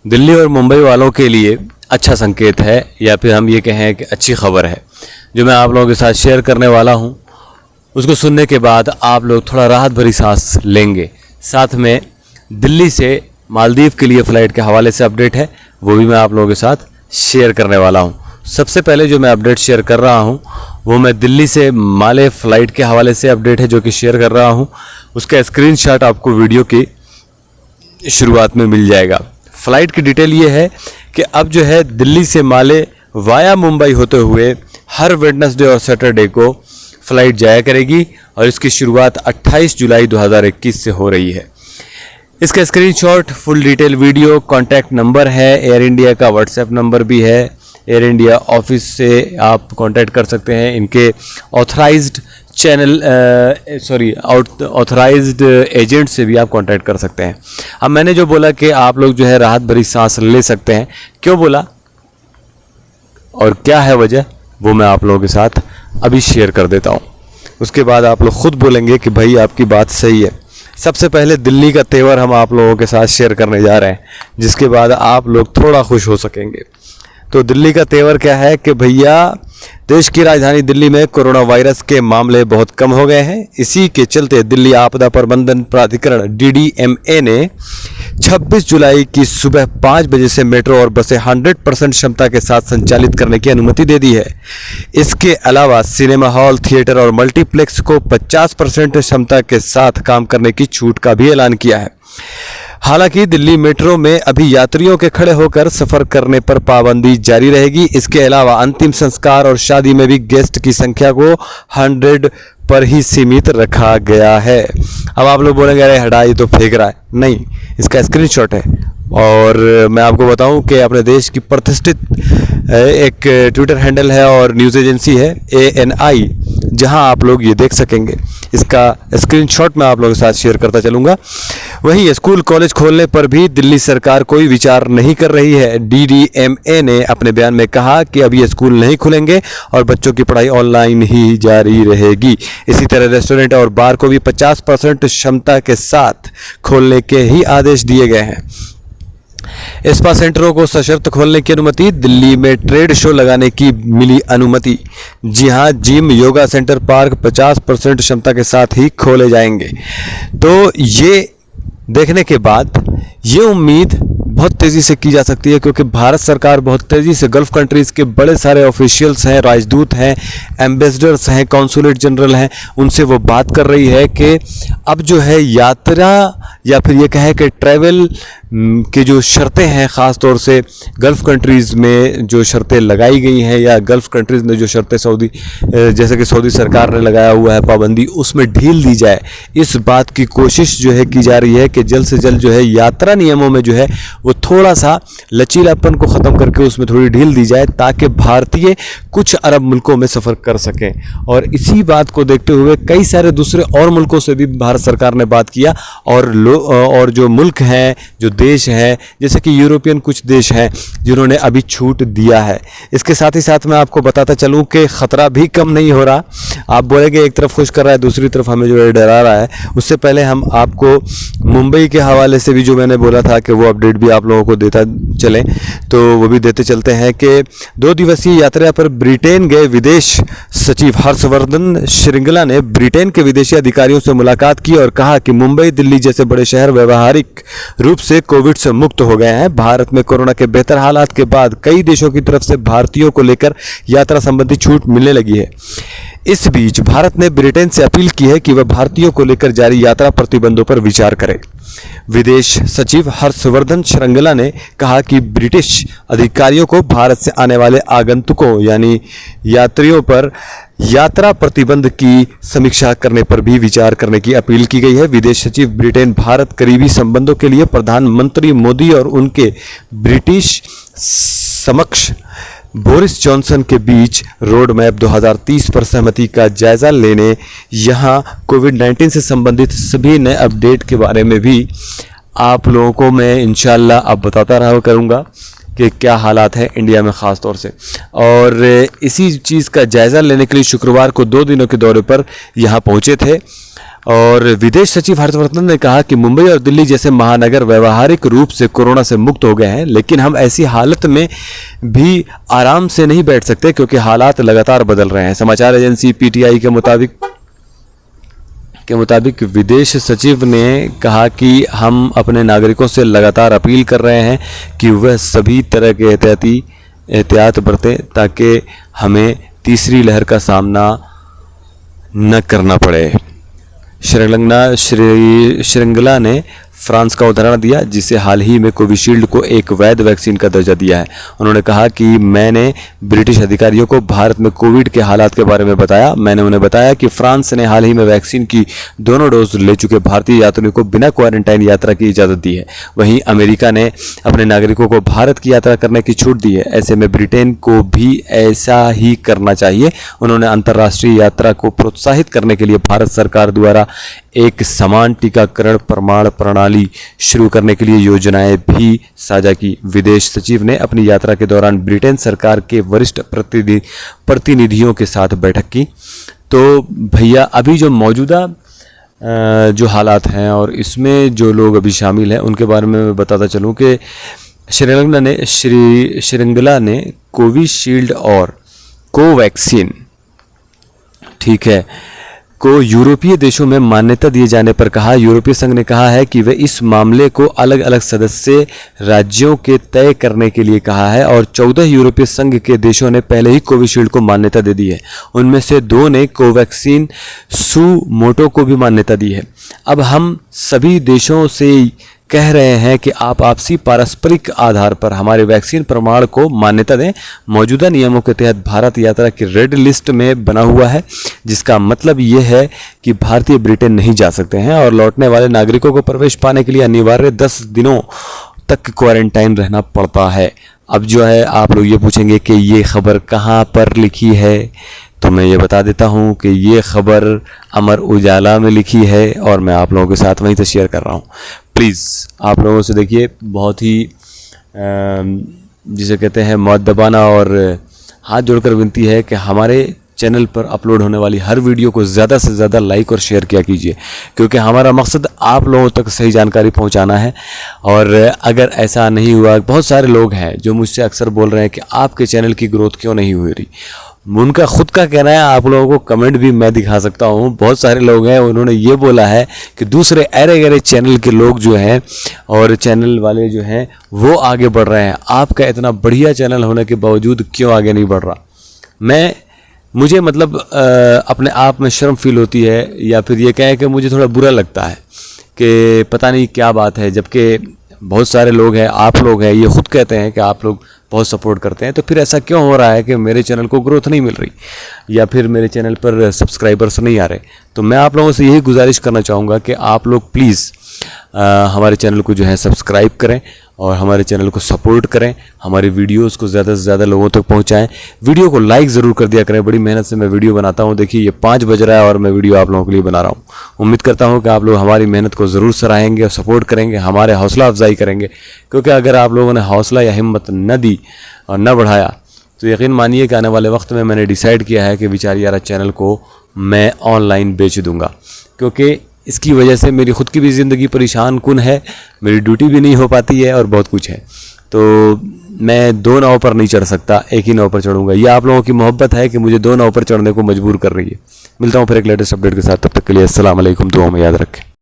दिल्ली और मुंबई वालों के लिए अच्छा संकेत है, या फिर हम ये कहें कि अच्छी खबर है जो मैं आप लोगों के साथ शेयर करने वाला हूँ। उसको सुनने के बाद आप लोग थोड़ा राहत भरी सांस लेंगे। साथ में दिल्ली से मालदीव के लिए फ़्लाइट के हवाले से अपडेट है, वो भी मैं आप लोगों के साथ शेयर करने वाला हूँ। सबसे पहले जो मैं अपडेट शेयर कर रहा हूँ वो मैं दिल्ली से माले फ़्लाइट के हवाले से अपडेट है जो कि शेयर कर रहा हूँ। उसका स्क्रीनशॉट आपको वीडियो की शुरुआत में मिल जाएगा। फ़्लाइट की डिटेल ये है कि अब जो है दिल्ली से माले वाया मुंबई होते हुए हर वेडनेसडे और सैटरडे को फ़्लाइट जाया करेगी और इसकी शुरुआत 28 जुलाई 2021 से हो रही है। इसका screenshot, full detail video, contact number है, एयर इंडिया का व्हाट्सएप नंबर भी है। एयर इंडिया ऑफिस से आप कांटेक्ट कर सकते हैं। इनके ऑथराइज्ड ऑथराइज्ड एजेंट से भी आप कांटेक्ट कर सकते हैं। अब मैंने जो बोला कि आप लोग जो है राहत भरी सांस ले सकते हैं, क्यों बोला और क्या है वजह, वो मैं आप लोगों के साथ अभी शेयर कर देता हूँ। उसके बाद आप लोग खुद बोलेंगे कि भाई आपकी बात सही है। सबसे पहले दिल्ली का तेवर हम आप लोगों के साथ शेयर करने जा रहे हैं, जिसके बाद आप लोग थोड़ा खुश हो सकेंगे। तो दिल्ली का तेवर क्या है कि भैया देश की राजधानी दिल्ली में कोरोना वायरस के मामले बहुत कम हो गए हैं। इसी के चलते दिल्ली आपदा प्रबंधन प्राधिकरण DDMA ने 26 जुलाई की सुबह 5 बजे से मेट्रो और बसें 100% क्षमता के साथ संचालित करने की अनुमति दे दी है। इसके अलावा सिनेमा हॉल, थिएटर और मल्टीप्लेक्स को 50% क्षमता के साथ काम करने की छूट का भी ऐलान किया है। हालांकि दिल्ली मेट्रो में अभी यात्रियों के खड़े होकर सफर करने पर पाबंदी जारी रहेगी। इसके अलावा अंतिम संस्कार और शादी में भी गेस्ट की संख्या को 100 पर ही सीमित रखा गया है। अब आप लोग बोलेंगे अरे हटा, ये तो फेंक रहा है। नहीं, इसका स्क्रीनशॉट है। और मैं आपको बताऊं कि अपने देश की प्रतिष्ठित एक ट्विटर हैंडल है और न्यूज़ एजेंसी है ANI, जहां आप लोग ये देख सकेंगे। इसका स्क्रीनशॉट मैं आप लोगों के साथ शेयर करता चलूँगा। वहीं स्कूल कॉलेज खोलने पर भी दिल्ली सरकार कोई विचार नहीं कर रही है। DDMA ने अपने बयान में कहा कि अब ये स्कूल नहीं खुलेंगे और बच्चों की पढ़ाई ऑनलाइन ही जारी रहेगी। इसी तरह रेस्टोरेंट और बार को भी 50% क्षमता के साथ खोलने के ही आदेश दिए गए हैं। स्पा सेंटरों को सशर्त खोलने की अनुमति। दिल्ली में ट्रेड शो लगाने की मिली अनुमति। जी हां, जिम, योगा सेंटर, पार्क 50% क्षमता के साथ ही खोले जाएंगे। तो ये देखने के बाद ये उम्मीद बहुत तेज़ी से की जा सकती है, क्योंकि भारत सरकार बहुत तेज़ी से गल्फ़ कंट्रीज़ के बड़े सारे ऑफिशियल्स हैं, राजदूत हैं, एम्बेसडर्स हैं, कॉन्सुलेट जनरल हैं, उनसे वो बात कर रही है कि अब जो है यात्रा या फिर ये कहें कि ट्रैवल की जो शर्तें हैं, ख़ास तौर से गल्फ़ कंट्रीज़ में जो शर्तें लगाई गई हैं या गल्फ़ कंट्रीज़ में जो शर्तें जैसे कि सऊदी सरकार ने लगाया हुआ है पाबंदी, उसमें ढील दी जाए। इस बात की कोशिश जो है की जा रही है कि जल्द से जल्द जो है यात्रा नियमों में जो है वो थोड़ा सा लचीलापन को ख़त्म करके उसमें थोड़ी ढील दी जाए, ताकि भारतीय कुछ अरब मुल्कों में सफ़र कर सकें। और इसी बात को देखते हुए कई सारे दूसरे और मुल्कों से भी भारत सरकार ने बात किया, और जो मुल्क हैं, जो देश हैं, जैसे कि यूरोपियन कुछ देश हैं जिन्होंने अभी छूट दिया है। इसके साथ ही साथ मैं आपको बताता चलूं कि ख़तरा भी कम नहीं हो रहा। आप बोलेंगे एक तरफ खुश कर रहा है, दूसरी तरफ हमें जो है डरा रहा है। उससे पहले हम आपको मुंबई के हवाले से भी जो मैंने बोला था कि वो अपडेट भी आप लोगों को देता चलें, तो वो भी देते चलते हैं कि 2 दिवसीय यात्रा पर ब्रिटेन गए विदेश सचिव हर्षवर्धन श्रृंगला ने ब्रिटेन के विदेशी अधिकारियों से मुलाकात की और कहा कि मुंबई, दिल्ली जैसे बड़े शहर व्यावहारिक रूप से कोविड से मुक्त हो गए हैं। भारत में कोरोना के बेहतर हालात के बाद कई देशों की तरफ से भारतीयों को लेकर यात्रा संबंधी छूट मिलने लगी है। इस बीच भारत ने ब्रिटेन से अपील की है कि वह भारतीयों को लेकर जारी यात्रा प्रतिबंधों पर विचार करे। विदेश सचिव हर्षवर्धन श्रृंगला ने कहा कि ब्रिटिश अधिकारियों को भारत से आने वाले आगंतुकों यानी यात्रियों पर यात्रा प्रतिबंध की समीक्षा करने पर भी विचार करने की अपील की गई है। विदेश सचिव ब्रिटेन भारत करीबी संबंधों के लिए प्रधानमंत्री मोदी और उनके ब्रिटिश समकक्ष बोरिस जॉनसन के बीच रोड मैप 2030 पर सहमति का जायजा लेने यहाँ कोविड-19 से संबंधित सभी नए अपडेट के बारे में भी आप लोगों को मैं इंशाल्लाह अब बताता रहा करूँगा कि क्या हालात हैं इंडिया में ख़ास तौर से। और इसी चीज़ का जायज़ा लेने के लिए शुक्रवार को 2 दिनों के दौरे पर यहाँ पहुँचे थे और विदेश सचिव हर्षवर्धन ने कहा कि मुंबई और दिल्ली जैसे महानगर व्यवहारिक रूप से कोरोना से मुक्त हो गए हैं, लेकिन हम ऐसी हालत में भी आराम से नहीं बैठ सकते क्योंकि हालात लगातार बदल रहे हैं। समाचार एजेंसी पीटीआई के मुताबिक विदेश सचिव ने कहा कि हम अपने नागरिकों से लगातार अपील कर रहे हैं कि वह सभी तरह के एहतियात बरतें ताकि हमें तीसरी लहर का सामना न करना पड़े। श्रृंगला ने फ्रांस का उदाहरण दिया, जिसे हाल ही में कोविशील्ड को एक वैध वैक्सीन का दर्जा दिया है। उन्होंने कहा कि मैंने ब्रिटिश अधिकारियों को भारत में कोविड के हालात के बारे में बताया। मैंने उन्हें बताया कि फ्रांस ने हाल ही में वैक्सीन की दोनों डोज ले चुके भारतीय यात्रियों को बिना क्वारंटाइन यात्रा की इजाज़त दी है। वहीं अमेरिका ने अपने नागरिकों को भारत की यात्रा करने की छूट दी है। ऐसे में ब्रिटेन को भी ऐसा ही करना चाहिए। उन्होंने अंतर्राष्ट्रीय यात्रा को प्रोत्साहित करने के लिए भारत सरकार द्वारा एक समान टीकाकरण प्रमाण प्रणाली शुरू करने के लिए योजनाएं भी साझा की। विदेश सचिव ने अपनी यात्रा के दौरान ब्रिटेन सरकार के वरिष्ठ प्रतिनिधियों के साथ बैठक की। तो भैया अभी जो मौजूदा जो हालात हैं और इसमें जो लोग अभी शामिल हैं उनके बारे में मैं बताता चलूं कि श्रृंगला ने कोविशील्ड और कोवैक्सीन, ठीक है, को यूरोपीय देशों में मान्यता दिए जाने पर कहा। यूरोपीय संघ ने कहा है कि वे इस मामले को अलग अलग सदस्य राज्यों के तय करने के लिए कहा है और 14 यूरोपीय संघ के देशों ने पहले ही कोविशील्ड को मान्यता दे दी है। उनमें से 2 ने कोवैक्सीन सुमोटो को भी मान्यता दी है। अब हम सभी देशों से कह रहे हैं कि आप आपसी पारस्परिक आधार पर हमारे वैक्सीन प्रमाण को मान्यता दें। मौजूदा नियमों के तहत भारत यात्रा की रेड लिस्ट में बना हुआ है, जिसका मतलब ये है कि भारतीय ब्रिटेन नहीं जा सकते हैं और लौटने वाले नागरिकों को प्रवेश पाने के लिए अनिवार्य 10 दिनों तक क्वारंटाइन रहना पड़ता है। अब जो है आप लोग ये पूछेंगे कि ये खबर कहाँ पर लिखी है, तो मैं ये बता देता हूँ कि ये खबर अमर उजाला में लिखी है और मैं आप लोगों के साथ वहीं से शेयर कर रहा हूँ। प्लीज़ आप लोगों से देखिए बहुत ही जिसे कहते हैं मुअद्दबाना और हाथ जोड़कर विनती है कि हमारे चैनल पर अपलोड होने वाली हर वीडियो को ज़्यादा से ज़्यादा लाइक और शेयर किया कीजिए, क्योंकि हमारा मकसद आप लोगों तक सही जानकारी पहुंचाना है। और अगर ऐसा नहीं हुआ, बहुत सारे लोग हैं जो मुझसे अक्सर बोल रहे हैं कि आपके चैनल की ग्रोथ क्यों नहीं हो रही। उनका खुद का कहना है, आप लोगों को कमेंट भी मैं दिखा सकता हूँ। बहुत सारे लोग हैं उन्होंने ये बोला है कि दूसरे अरे गरे चैनल के लोग जो हैं और चैनल वाले जो हैं वो आगे बढ़ रहे हैं, आपका इतना बढ़िया चैनल होने के बावजूद क्यों आगे नहीं बढ़ रहा। मुझे मतलब अपने आप में शर्म फील होती है, या फिर ये कहें कि मुझे थोड़ा बुरा लगता है कि पता नहीं क्या बात है, जबकि बहुत सारे लोग हैं, आप लोग हैं, ये खुद कहते हैं कि आप लोग बहुत सपोर्ट करते हैं। तो फिर ऐसा क्यों हो रहा है कि मेरे चैनल को ग्रोथ नहीं मिल रही या फिर मेरे चैनल पर सब्सक्राइबर्स नहीं आ रहे। तो मैं आप लोगों से यही गुजारिश करना चाहूँगा कि आप लोग प्लीज़ हमारे चैनल को जो है सब्सक्राइब करें और हमारे चैनल को सपोर्ट करें, हमारी वीडियोस को ज़्यादा से ज़्यादा लोगों तक पहुंचाएं। वीडियो को लाइक ज़रूर कर दिया करें, बड़ी मेहनत से मैं वीडियो बनाता हूं। देखिए ये 5 बज रहा है और मैं वीडियो आप लोगों के लिए बना रहा हूं। उम्मीद करता हूं कि आप लोग हमारी मेहनत को ज़रूर सराहेंगे और सपोर्ट करेंगे, हमारे हौसला अफजाई करेंगे, क्योंकि अगर आप लोगों ने हौसला या हिम्मत न दी और न बढ़ाया तो यकीन मानिए कि आने वाले वक्त में मैंने डिसाइड किया है कि बेचारी यारा चैनल को मैं ऑनलाइन बेच दूँगा, क्योंकि इसकी वजह से मेरी ख़ुद की भी ज़िंदगी परेशान कुन है, मेरी ड्यूटी भी नहीं हो पाती है और बहुत कुछ है। तो मैं 2 नाव पर नहीं चढ़ सकता, एक ही नाव पर चढ़ूंगा। ये आप लोगों की मोहब्बत है कि मुझे 2 नाव पर चढ़ने को मजबूर कर रही है। मिलता हूँ फिर एक लेटेस्ट अपडेट के साथ, तब तक के लिए अस्सलाम वालेकुम, दुआ में याद रखें।